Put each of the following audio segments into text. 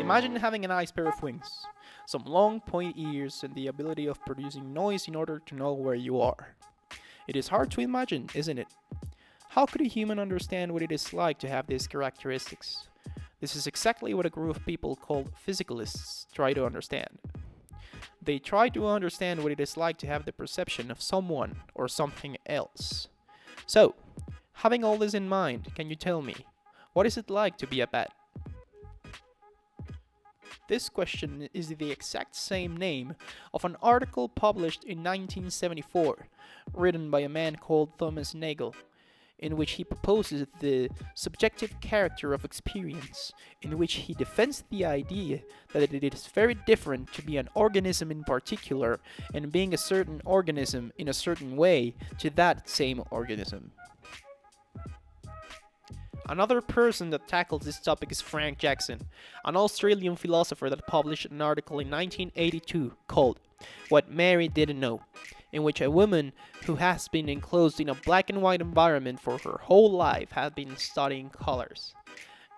Imagine having a nice pair of wings, some long pointy ears, and the ability of producing noise in order to know where you are. It is hard to imagine, isn't it? How could a human understand what it is like to have these characteristics? This is exactly what a group of people called physicalists try to understand. They try to understand what it is like to have the perception of someone or something else. So, having all this in mind, can you tell me, what is it like to be a bat? This question is the exact same name of an article published in 1974, written by a man called Thomas Nagel, in which he proposes the subjective character of experience, in which he defends the idea that it is very different to be an organism in particular and being a certain organism in a certain way to that same organism. Another person that tackles this topic is Frank Jackson, an Australian philosopher that published an article in 1982 called What Mary Didn't Know, in which a woman who has been enclosed in a black and white environment for her whole life has been studying colors.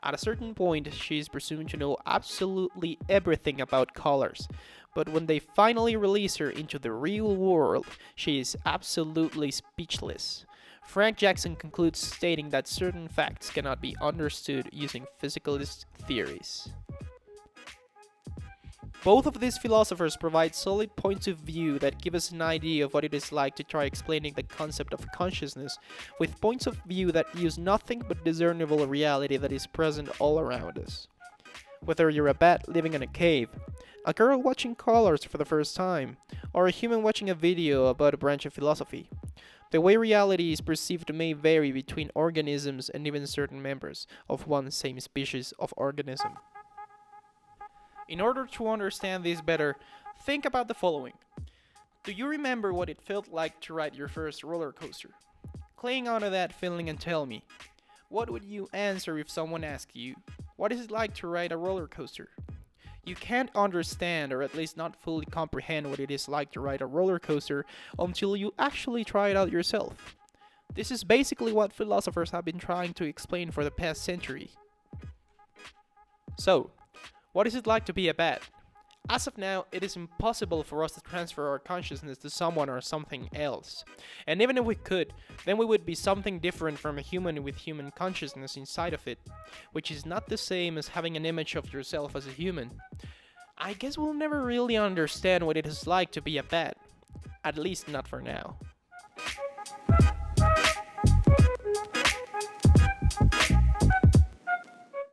At a certain point, she is presumed to know absolutely everything about colors, but when they finally release her into the real world, she is absolutely speechless. Frank Jackson concludes stating that certain facts cannot be understood using physicalist theories. Both of these philosophers provide solid points of view that give us an idea of what it is like to try explaining the concept of consciousness with points of view that use nothing but discernible reality that is present all around us. Whether you're a bat living in a cave, a girl watching colors for the first time, or a human watching a video about a branch of philosophy, the way reality is perceived may vary between organisms and even certain members of one same species of organism. In order to understand this better, think about the following. Do you remember what it felt like to ride your first roller coaster? Cling onto that feeling and tell me, what would you answer if someone asked you, what is it like to ride a roller coaster? You can't understand, or at least not fully comprehend, what it is like to ride a roller coaster until you actually try it out yourself. This is basically what philosophers have been trying to explain for the past century. So, what is it like to be a bat? As of now, it is impossible for us to transfer our consciousness to someone or something else. And even if we could, then we would be something different from a human with human consciousness inside of it, which is not the same as having an image of yourself as a human. I guess we'll never really understand what it is like to be a bat. At least not for now.